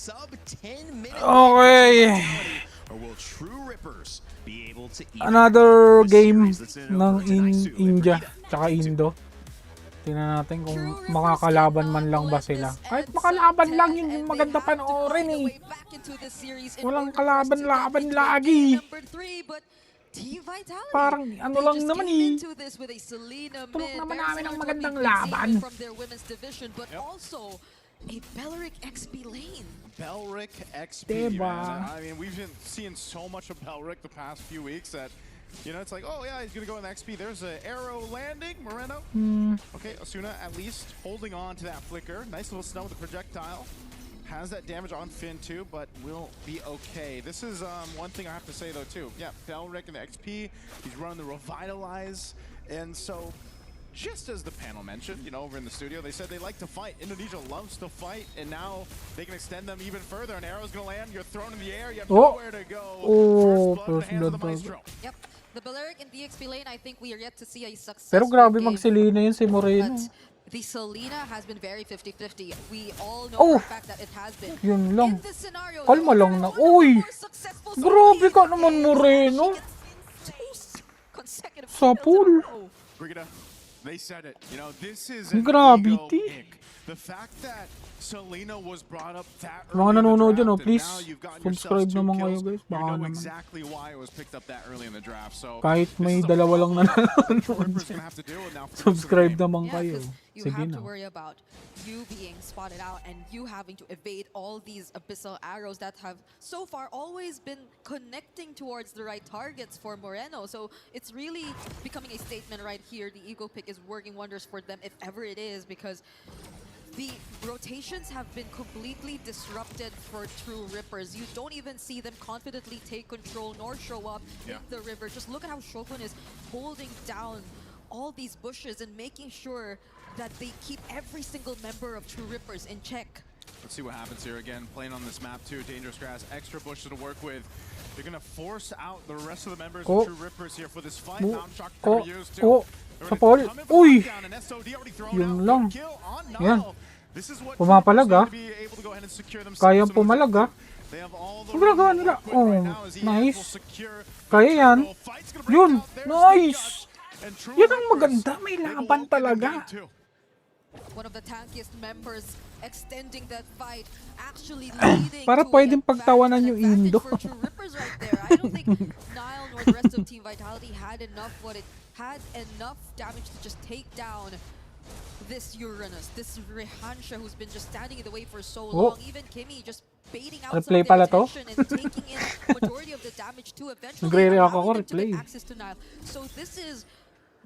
Okay. Another game ng India tsaka Indo. Tingnan natin kung makakalaban man lang ba sila. Kahit makalaban lang yun yung maganda panoorin eh. Walang kalaban-laban lagi. Parang ano lang naman eh. Tulok naman namin ang magandang laban. A Belric XP lane. Belric XP, diba? Man. I mean, we've been seeing so much of Belric the past few weeks that, you know, it's like, oh yeah, he's gonna go in the XP. There's an arrow landing, Moreno. Okay, Asuna at least holding on to that flicker. Nice little snow with the projectile. Has that damage on Finn too, but will be okay. This is one thing I have to say though too. Yeah, Belric in the XP. He's running the Revitalize, and so. Just as the panel mentioned, you know, over in the studio, they said they like to fight. Indonesia loves to fight, and now they can extend them even further. An arrow's gonna land, you're thrown in the air, you have nowhere to go. First blood in the hands of the Maestro. Yep, the Beleric in the XP lane, I think we are yet to see a successful Pero grabe game. mag-Selena yun si Moreno. But the Selena has been very 50-50. We all know for a fact that it has been. Yun lang. In this scenario, Kalma lang na. Uy! Grabe ka naman, Moreno. Sa pool. Brigida, they said it. You know, this is Ang an gravity. ego ick. The fact that Selena was brought up that Mga early in the nanonood draft, dyan, and please now you've gotten subscribe yourselves 2 naman kayo, kills, guys. you Baka know naman. exactly why it was picked up that early in the draft. So Kahit may this is a dalawa lang lot nanonood Ripper's dyan. gonna have to deal with now for the rest of the Subscribe game. naman Yeah, kayo. 'cause you Sige have na. to worry about you being spotted out and you having to evade all these abyssal arrows that have so far always been connecting towards the right targets for Moreno. So it's really becoming a statement right here. The ego pick is working wonders for them if ever it is, because the rotations have been completely disrupted for True Rippers. You don't even see them confidently take control nor show up in the river. Just look at how Shogun is holding down all these bushes and making sure that they keep every single member of True Rippers in check. Let's see what happens here again. Playing on this map too. Dangerous grass, extra bushes to work with. They're gonna force out the rest of the members of True Rippers here for this fight. Mountain Shock to be used too. Sa Paul. Uy! Yun lang. Yan. Pumapalag ah. Kayang pumalag ah. Ang ginagawa nila. Oh, nice. Kaya yan. Yun. Nice. Yan ang maganda. May laban talaga. One of the tankiest members extending that fight, actually leading Para to pwedeng an pagtawanan yung advantage Indo. for True Rippers right there. I don't think Nile nor the rest of Team Vitality had enough damage to just take down this Uranus, this Rehansha who's been just standing in the way for so long. Even Kimmy just baiting out some of their attention and taking in majority of the damage too. Eventually allowing them to get access to Nile. So this is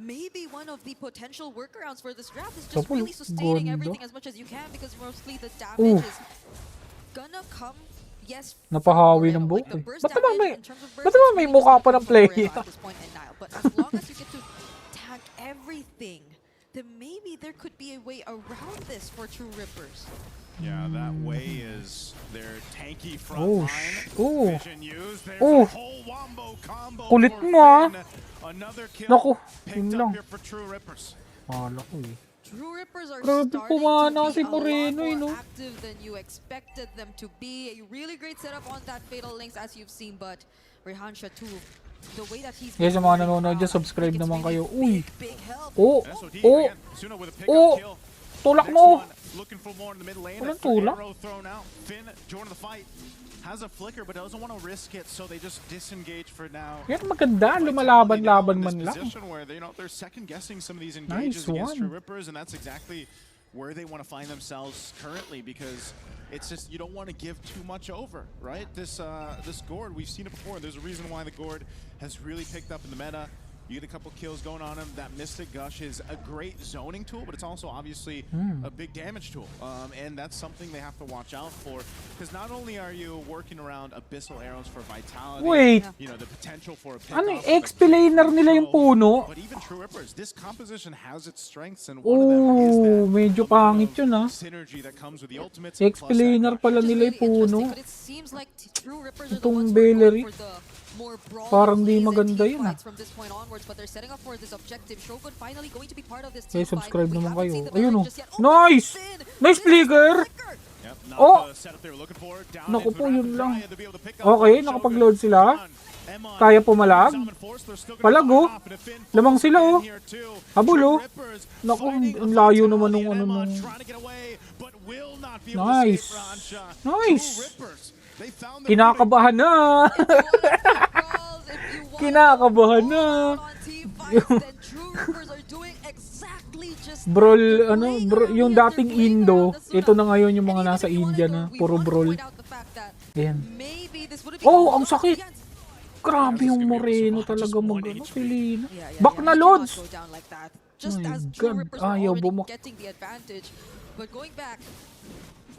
maybe one of the potential workarounds for this draft, is just really sustaining everything as much as you can, because mostly the damage is gonna come. Yes, napahawi ng buhok eh. Ba't naman may mukha pa ng player? But as long as you get to tank everything, then maybe there could be a way around this for True Rippers. Yeah, that way is their tanky front line. Vision used. There's a whole wombo combo. Kulit mo ah. Another kill Naku, picked yun up lang. here for True Rippers. Wala ko eh. True Rippers are Grabe, starting pumana to si be a lot Moreno, more no? active than you expected them to be. A really great setup on that Fatal Links, as you've seen, but Rehansha too, the way that he's Yes, sa mga nanonood dyan, subscribe naman kayo. Uy! big help. Oh! SOD Oh! again. Suna with a pickup Oh! kill. Tulak Next mo! one, looking for more in the mid lane. Walang tulak. Arrow thrown out. Finn joining the fight. Has a flicker but doesn't want to risk it, so they just disengage for now. Yan maganda, lumalaban-laban man lang. Position where they, you know, they're second guessing some of these engages against True Rippers, and that's exactly where they want to find themselves currently, because it's just you don't want to give too much over, right? This gourd, we've seen it before. There's a reason why the gourd has really picked up in the meta. You get a couple kills going on him. That Mystic Gush is a great zoning tool, but it's also obviously a big damage tool. And that's something they have to watch out for, because not only are you working around abyssal arrows for vitality, Wait! you know, the potential for a Ano yung XP laner nila yung puno? but even True Rippers, this composition has its strengths, and one of them is Oh, that medyo pangit yun ah. synergy that comes with the ultimates. XP laner pala Which is nila yung really puno. interesting, but it seems like True Rippers are the Itong ones who are going Bellery. for the more broad Parang di plays and maganda team yun, fights from this point onwards, but they're setting up for this objective. Shogun finally going to be part of this team Okay, subscribe fight. We naman haven't kayo. seen the Ayun Bellery oh. just yet. Nice! Finn! Nice This is the flicker! flicker! Yeah, Oh! Naku po, yun lang. Okay, nakapag-load sila. Kaya pumalag. Palag oh. Lamang sila oh. Habol oh. Naku, ang layo naman nung ano nung... Nice. Nice. Kinakabahan na. Kinakabahan na. Brawl, ano, yung dating Indo, ito na ngayon yung mga nasa India na, puro brawl. Ayan. Oh, ang sakit! Grabe yung Moreno talaga mag-ano, Filipino. Back na loads! My God, ayaw bumak.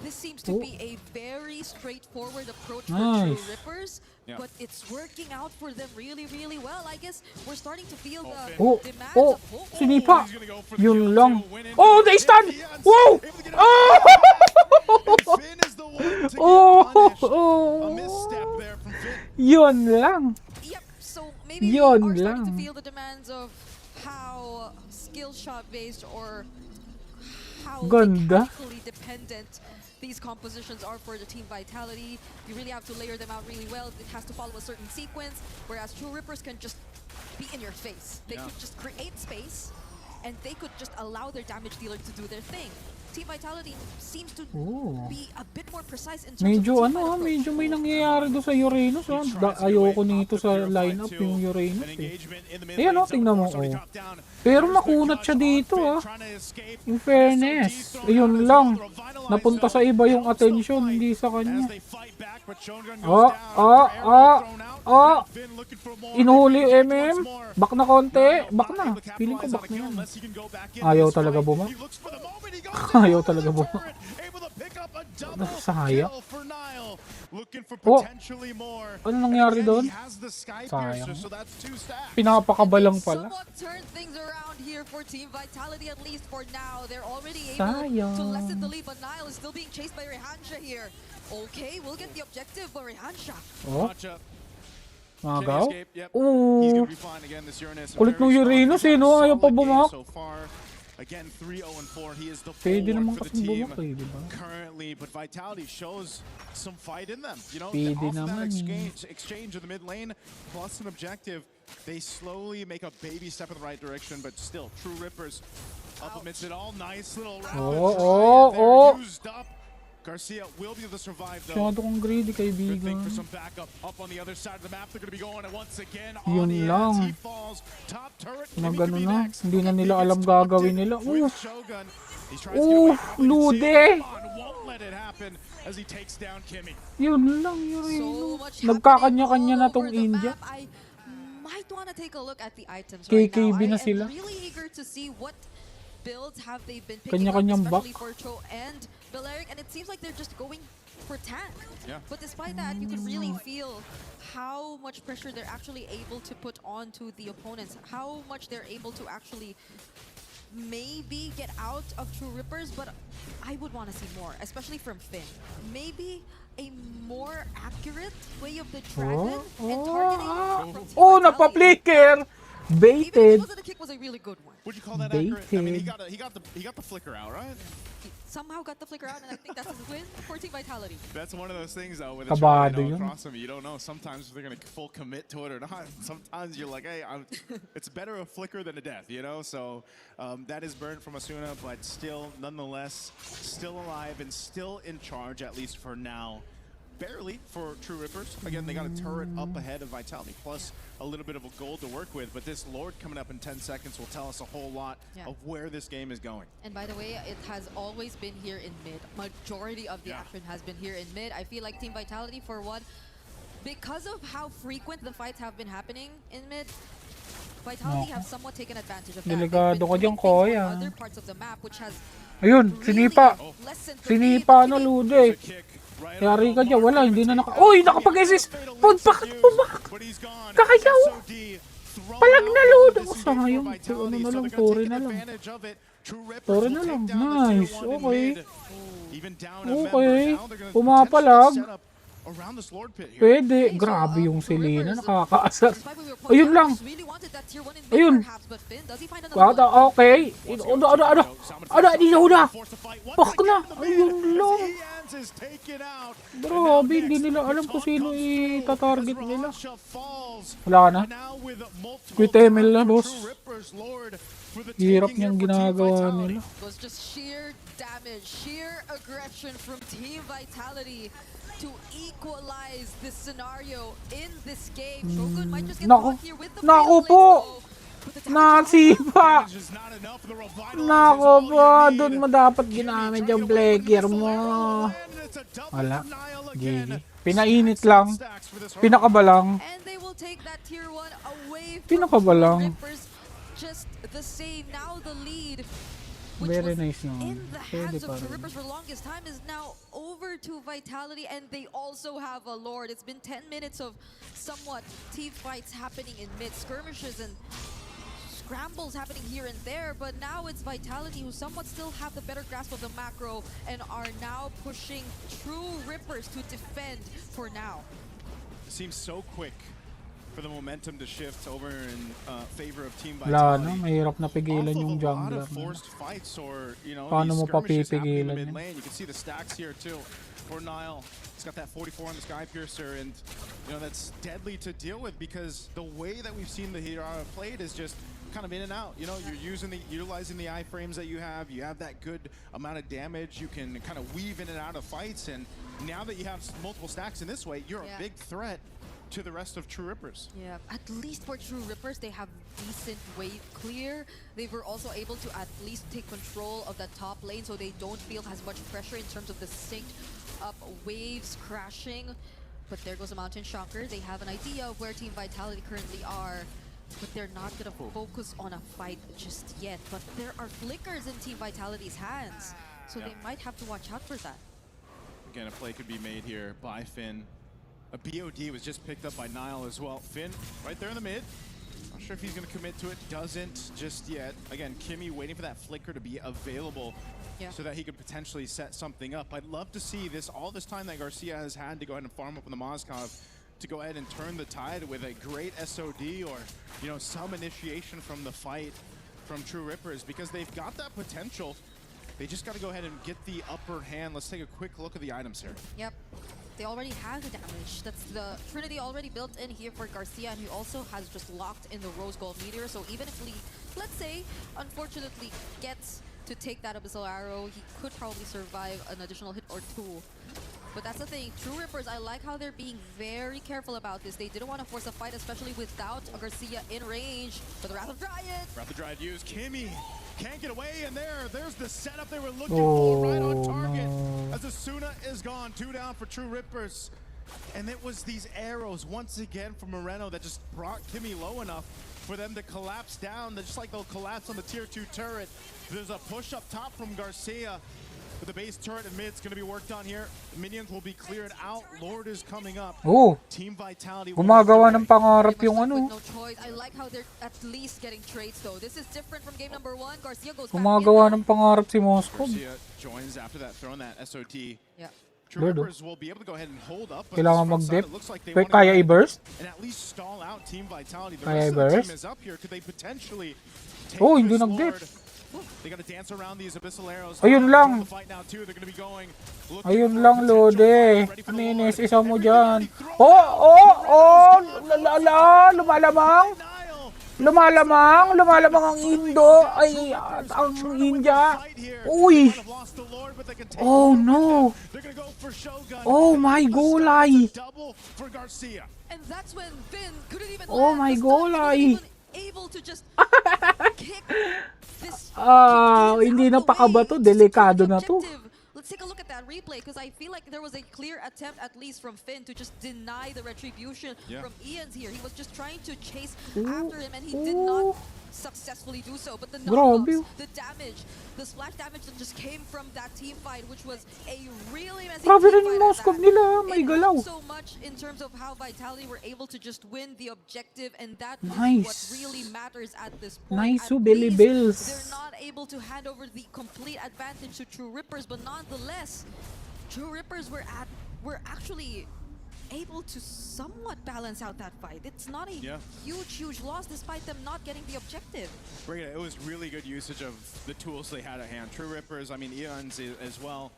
This seems to be a very straightforward approach for Nice. True Rippers, but it's working out for them really, really well. I guess we're starting to feel the demands Oh, of hope. sinipa! Yun lang. Oh, they stand! Wow! Oh! Oh! Yun lang. Yep, so maybe we Yun are starting lang. to feel the demands of how skill shot based or how Ganda. mechanically dependent these compositions are for the team vitality. You really have to layer them out really well. It has to follow a certain sequence, whereas True Rippers can just be in your face. They could just create space, and they could just allow their damage dealer to do their thing. Team Vitality seems to be a bit more precise in terms Medyo of ano, medyo may nangyayari doon sa Uranus. Ayoko nito sa lineup yung Uranus eh. Ayan o, tingnan mo. Oh. Pero makunat siya dito ah. In fairness. Ayun lang. Napunta sa iba yung attention, hindi sa kanya. Inuhuli MM. Back na konti. Back na. Feeling ko back na yan. Ayaw talaga bumak. Ayaw talaga bumak. Sayang. Oh! Ano nangyari doon? Sayang. Pinapakabalang pala. Sayang. Okay, we'll get the objective, but Rehansha. Oh. Magaw? Oo. Kulit ng Uranus eh, no? Ayaw pa bumak. Again, 3-0-4. He is the Pwede naman for the kasing team bumak eh, di ba? currently, but Vitality shows some fight in them. You know, Pwede off that naman exchange in the mid lane, plus an objective, they slowly make a baby step in the right direction, but still, True Rippers up amidst it all. Nice little round. Used up. Garcia will be able to survive though. Masyado kong greedy, Good kaibigan. thing for some backup up on the other side of the map. They're going to be going once again Yun on the lang. edge. He falls. Top turret. Nagano na, hindi na nila alam gagawin nila. With Oof! Shogun. He's trying to get away from Lude! it. Won't let it happen as he takes down Kimmy. Yun lang, Uranus. Nagkakanya-kanya na tong India. I might want to take a look at the items KKB right now. na sila. I am really eager to see what builds have they been picking up, Kanya-kanyang especially back. for Cho and Balearic, and it seems like they're just going for tank. Yeah. But despite that, you could really feel how much pressure they're actually able to put onto the opponents, how much they're able to actually maybe get out of True Rippers, but I would want to see more, especially from Finn. Maybe a more accurate way of the dragon and targeting from Team Oh, Vitality. napa-flicker! Even if Baited! it wasn't a kick, was a really good one. Would you call that accurate? I mean, Baited. he got the flicker out, right? He somehow got the flicker out, and I think that's his win for Team Vitality. That's one of those things though with a Kabado try, yun. across them. You don't know sometimes if they're gonna full commit to it or not. Sometimes you're like, hey, it's better a flicker than a death, you know. So that is burned from Asuna, but still, nonetheless, still alive and still in charge at least for now. Barely for True Rippers. Again, they got a turret up ahead of Vitality, plus a little bit of a gold to work with. But this Lord coming up in 10 seconds will tell us a whole lot of where this game is going. And by the way, it has always been here in mid. Majority of the action has been here in mid. I feel like Team Vitality, for one, because of how frequent the fights have been happening in mid, Vitality have somewhat taken advantage of that. Delikado ka dyan, They've been doing things Koya. on other parts of the map, which has Ayun, sinipa! lessened the Sinipa pain. na, Lude! Yari ka dyan, wala, hindi na Uy, nakapag-assist! Bakit pumak? Kaya! Palag na, Lude! Sayang, ano na lang, Tori na lang. Tori na lang, nice, okay. Okay, pumapalag. around this Lord Pit here. Pwede. Grabe yung Selena. Nakakaasar. Ayun lang. Ayun. Okay. Ano, di na. Pak na. Ayun lang. Grabe, hindi nila alam kung sino i-target nila. Wala na. Quit ML na, boss. Hirap niyang ginagawa nila. Was just sheer damage, sheer aggression from Team Vitality to equalize this scenario in this game. Shogun might just get Nako. caught here with the Nako fail po. play. But the Nasipa. Nako po. Doon mo dapat ginamit yung player mo. Wala. GG. Pinainit lang. Pinakaba lang. and they will take that tier 1 away from Pinakaba lang. Rippers. Just the same. Now the lead, which Very was nice naman. in the Pwede hands pa of the rin. Rippers for the longest time, is now over to Vitality, and they also have a Lord. It's been 10 minutes of somewhat team fights happening in mid, skirmishes and scrambles happening here and there, but now it's Vitality who somewhat still have the better grasp of the macro and are now pushing True Rippers to defend for now. It seems so quick for the momentum to shift over in favor of Team Wala Vitality. na. Mahirap na pigilan Off of yung a lot jungler. of forced fights or, you know, Paano these mo pa skirmishes happening in the pipigilan mid yan? lane. You can see the stacks here too for Nile. He's got that 44 on the Sky Piercer, and you know that's deadly to deal with because the way that we've seen the hero played is just kind of in and out. You know, you're utilizing the iframes that you have. You have that good amount of damage. You can kind of weave in and out of fights, and now that you have multiple stacks in this way, you're a big threat to the rest of True Rippers. Yeah, at least for True Rippers, they have decent wave clear. They were also able to at least take control of that top lane so they don't feel as much pressure in terms of the synced up waves crashing. But there goes a Mountain Shocker. They have an idea of where Team Vitality currently are, but they're not going to focus on a fight just yet. But there are flickers in Team Vitality's hands, so they might have to watch out for that. Again, a play could be made here by Finn. A BOD was just picked up by Nile as well. Finn right there in the mid. Not sure if he's going to commit to it. Doesn't just yet. Again, Kimmy waiting for that flicker to be available so that he could potentially set something up. I'd love to see this, all this time that Garcia has had to go ahead and farm up on the Mozkov, to go ahead and turn the tide with a great SOD or, you know, some initiation from the fight from True Rippers, because they've got that potential. They just got to go ahead and get the upper hand. Let's take a quick look at the items here. Yep. They already have the damage. That's the Trinity already built in here for Garcia, and he also has just locked in the Rose Gold Meteor. So even if Lee, let's say, unfortunately gets to take that Abyssal Arrow, he could probably survive an additional hit or two. But that's the thing, True Rippers, I like how they're being very careful about this. They didn't want to force a fight, especially without a Garcia in range for the Wrath of Dryad. Wrath of Dryad used. Kimmy can't get away, and there's the setup they were looking for, right on target. No. As Asuna is gone, 2 down for True Rippers. And it was these arrows, once again, from Moreno that just brought Kimmy low enough for them to collapse down. Just like they'll collapse on the tier 2 turret. There's a push up top from Garcia. But the base turret in mid's going to be worked on here. Minions will be cleared out. Lord is coming up. Oh, Team Vitality. gumagawa ng pangarap Pretty yung much ano. with no choice. I like how they're at least getting trades though. This is different from game number 1. Garcia goes back Gumagawa in. ng pangarap si Moscow. Garcia joins after that, throwing that SOT. Yeah. True Lord, Rippers will be able to go ahead and hold up. Kailangan But this front side, mag-dip. it looks like they Wait, wanna kaya go ahead i-burst? and at least stall out Team Vitality. The Kaya rest of the i-burst? team is up here. Could they potentially take Oh, hindi this nag-dip. Lord? They gotta dance around these abyssal arrows. Ayun lang. The fight now too. They're gonna be going. Ayun lang, Lode. Ano yun, isa mo dyan? Lumalamang. Lumalamang ang Indo. Ay, ang India. Uy. Oh, no. Oh, my golay. And that's when Vin couldn't even Oh land my the stun. He golay. wasn't even able to just kick this Hindi na pakabato. away. Just Delikado secure the na to. objective. Let's take a look at that replay, because I feel like there was a clear attempt, at least from Finn, to just deny the retribution from Ian's here. He was just trying to chase after him, and he did not successfully do so. But the knockouts, the damage, the splash damage that just came from that team fight, which was a really messy Grabe team rin yung fight at Moscow that. nila. May It galaw. helped so much in terms of how Vitality were able to just win the objective, and that is Nice. what really matters at this point. Nice, At Billy least Bills. they're not able to hand over the complete advantage to True Rippers, but nonetheless, True Rippers were actually able to somewhat balance out that fight. It's not a huge loss despite them not getting the objective. Right, it was really good usage of the tools they had at hand. True Rippers, I mean, Eons as well,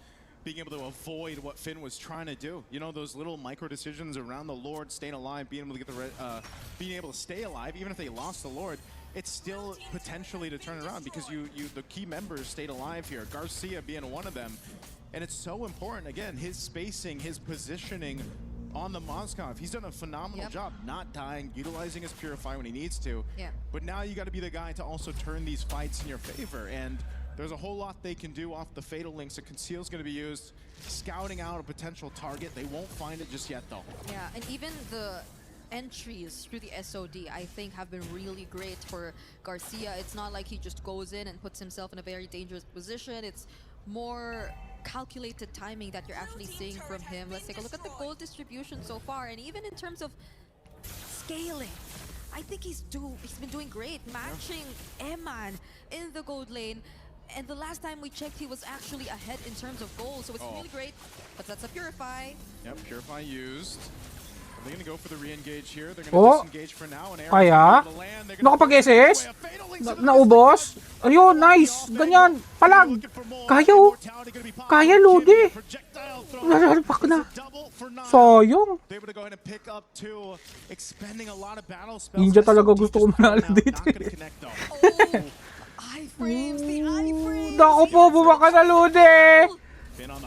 being able to avoid what Finn was trying to do. You know, those little micro decisions around the Lord, staying alive, being able to get being able to stay alive, even if they lost the Lord, it's still potentially to turn around because the key members stayed alive here. Garcia being one of them. And it's so important, again, his spacing, his positioning on the Moskov. He's done a phenomenal job not dying, utilizing his Purify when he needs to. But now you got to be the guy to also turn these fights in your favor. And there's a whole lot they can do off the Fatal Links. A Conceal's going to be used, scouting out a potential target. They won't find it just yet, though. Yeah, and even the entries through the SOD, I think, have been really great for Garcia. It's not like he just goes in and puts himself in a very dangerous position. It's more calculated timing that you're actually seeing from him. Let's take a look at the gold distribution so far, and even in terms of scaling, I think he's been doing great, matching Eman in the gold lane. And the last time we checked, he was actually ahead in terms of gold, so it's really great. But that's a Purify. Yep, Purify used. Are they going to go for the re-engage here? They're going to disengage for now. And Kaya? Nakapag-SS? Naubos? Ayun, nice! Ganyan! Palag! Kaya oh! Kaya, Lodi! Nalalpak na! Sayang! Ninja talaga gusto ko manalo dito. Naku po, bumaka na, Lodi!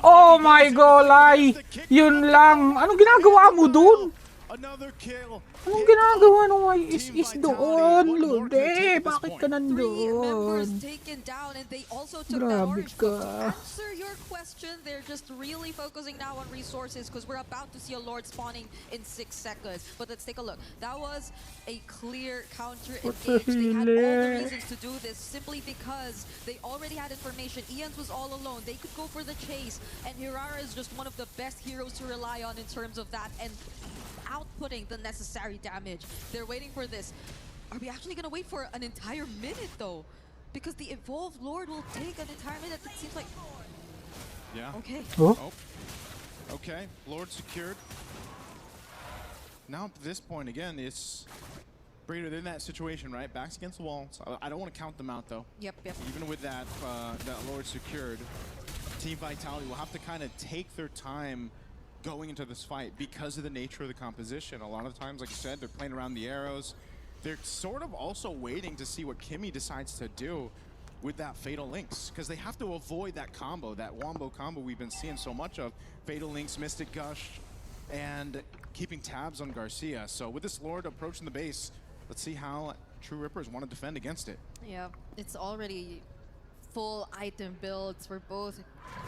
Oh my God, Lai! Yun lang! Anong ginagawa mo dun? Anong ginagawa nung is doon, Lodi? Bakit ka nandun? Grabe ka. Answer your question, they're just really focusing now on resources because we're about to see a Lord spawning in 6 seconds. But let's take a look. That was a clear counter engage. They had all the reasons to do this simply because they already had information. Ian's was all alone. They could go for the chase. And Hirara is just one of the best heroes to rely on in terms of that and outputting the necessary damage. They're waiting for this. Are we actually going to wait for an entire minute though? Because the Evolved Lord will take an entire minute. It seems like... Yeah. Okay. Oh? Okay, Lord secured. Now at this point, again, it's... Breeder, they're in that situation, right? Backs against the wall. So I don't want to count them out, though. Yep. Even with that, that Lord secured, Team Vitality will have to kind of take their time going into this fight because of the nature of the composition. A lot of times, like you said, they're playing around the arrows. They're sort of also waiting to see what Kimmy decides to do with that Fatal Links, because they have to avoid that combo, that Wombo combo we've been seeing so much of. Fatal Links, Mystic Gush, and keeping tabs on Garcia. So with this Lord approaching the base, let's see how True Rippers want to defend against it. Yeah, it's already full item builds for both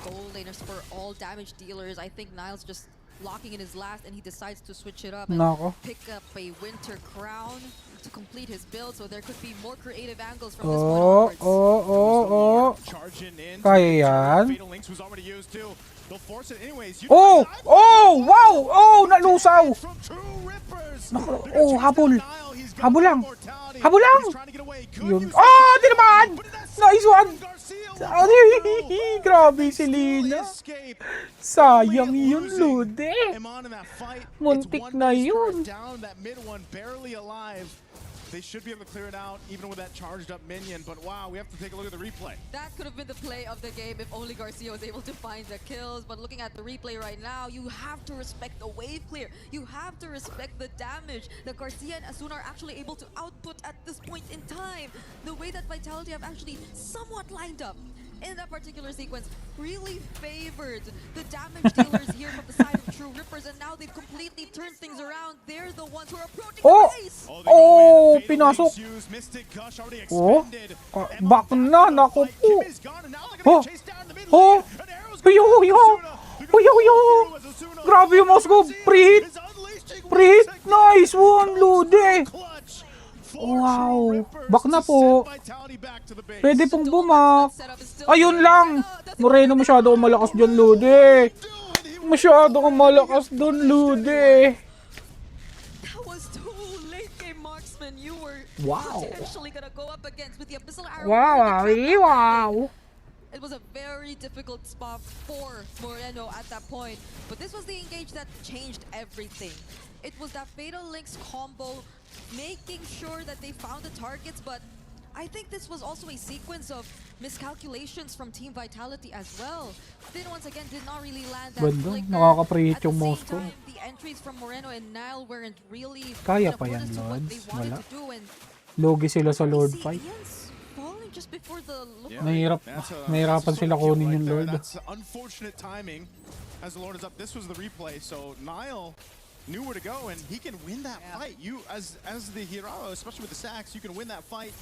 gold laners, for all damage dealers. I think Niall's just locking in his last and he decides to switch it up and pick up a Winter Crown to complete his build, so there could be more creative angles from this point onwards. Kaya yan? Wow! Nalusaw! Habol! Habol lang! Habol lang! Yun. Di naman! Nice one! Grabe si Lina. Sayang yun, Lodi. Muntik na yun. They should be able to clear it out even with that charged up minion, but wow, we have to take a look at the replay. That could have been the play of the game if only Garcia was able to find the kills, but looking at the replay right now, you have to respect the wave clear. You have to respect the damage that Garcia and Asuna are actually able to output at this point in time. The way that Vitality have actually somewhat lined up in that particular sequence really favored the damage dealers here from the side of True Rippers, and now they've completely turned things around. They're the ones who are approaching the base. Pinasok. Back na, naku po. Huyo. Grabe yung mouse ko. Pre-hit. Nice one, Lodi. Wow. Back na po. Pwede pong bumak. Ayun lang. Moreno, masyado kang malakas dyan, Lodi. Masyado kang malakas dun, Lodi. Wow. Wow. It was a very difficult spot for Moreno at that point. But this was the engage that changed everything. It was that Fatal Links combo, making sure that they found the targets, but I think this was also a sequence of miscalculations from Team Vitality as well. Finn once again did not really land that Banda, flicker. nakaka-preheat At the yung same Moscow. time, the entries from Moreno and Nile weren't really Kaya in pa yan, accordance to what they Lods? wanted Wala. to do. And Logi sila sa we Lord see fight. Ian's falling just before the look. Nahirapan sila kunin yung Lord. That's unfortunate timing as the Lord is up. This was the replay, so Nile knew where to go, and he can win that fight. You, as the Hirao, especially with the sacks, you can win that fight.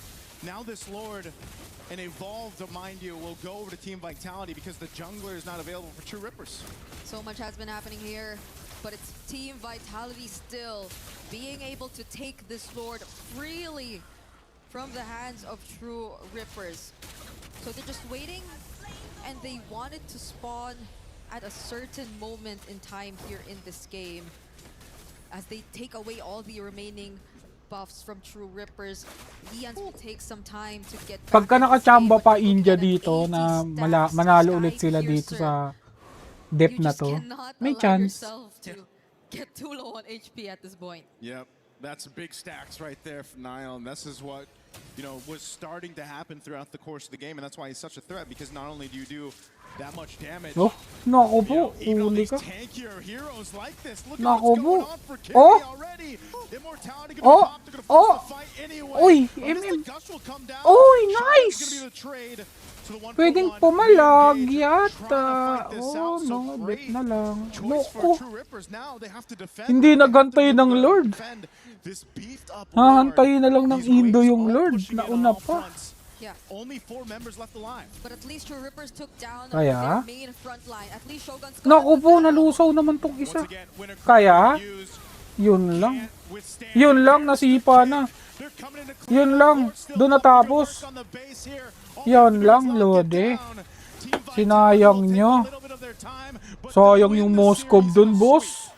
Now this Lord, and Evolved, mind you, will go over to Team Vitality because the jungler is not available for True Rippers. So much has been happening here, but it's Team Vitality still being able to take this Lord freely from the hands of True Rippers. So they're just waiting, and they wanted to spawn at a certain moment in time here in this game. As they take away all the remaining buffs from True Rippers, Lians will take some time to get back Pagka in this nakachamba game, pa but looking India at an dito 80 na stats manalo Sky ulit sila dito Piercer, sa depth you na just to, cannot may allow chance. yourself to get too low on HP at this point. Yep, that's big stacks right there for Nile, and this is what, you know, was starting to happen throughout the course of the game, and that's why he's such a threat, because not only do you do that much damage, Oh, naku po, even on uli these ka. tankier heroes like this, look at Naku what's going po. on for Kimmy Oh. already. Immortality gonna Oh. be popped, they're gonna force Oh. the fight anyway. Uy, But Mr. MM. Gush will come down. Uy, Shotgun's nice. gonna be the trade to the 1-for-1. Pwedeng pumalag Re-engage, yata. trying to fight this Oh, out, so no, bet great na lang. No, choice for oh. True Rippers. Now they have to defend. Hindi They have to nagantay ng defend Lord. this beefed up Hahantayin na lang ng These Indo waves yung all Lord. pushing in on Nauna all pa. fronts. Yeah, Only 4 members left alive. but at least True Rippers took down Kaya? their main front line. At least Shogun's Naku po, nalusaw naman tong Once isa. again, winner Kaya? used, Yun lang. can't withstand. Yun lang, nasipa na. They're coming in to clear Yun up. lang, Lord still doon up. natapos. Work on the base here. All Yun they have to do lang, is lock it Lode. down. Team Vitality Sinayang will take nyo. a little bit of their time, but Sayang they'll yung win the Moskov series dun, in a boss. sweep.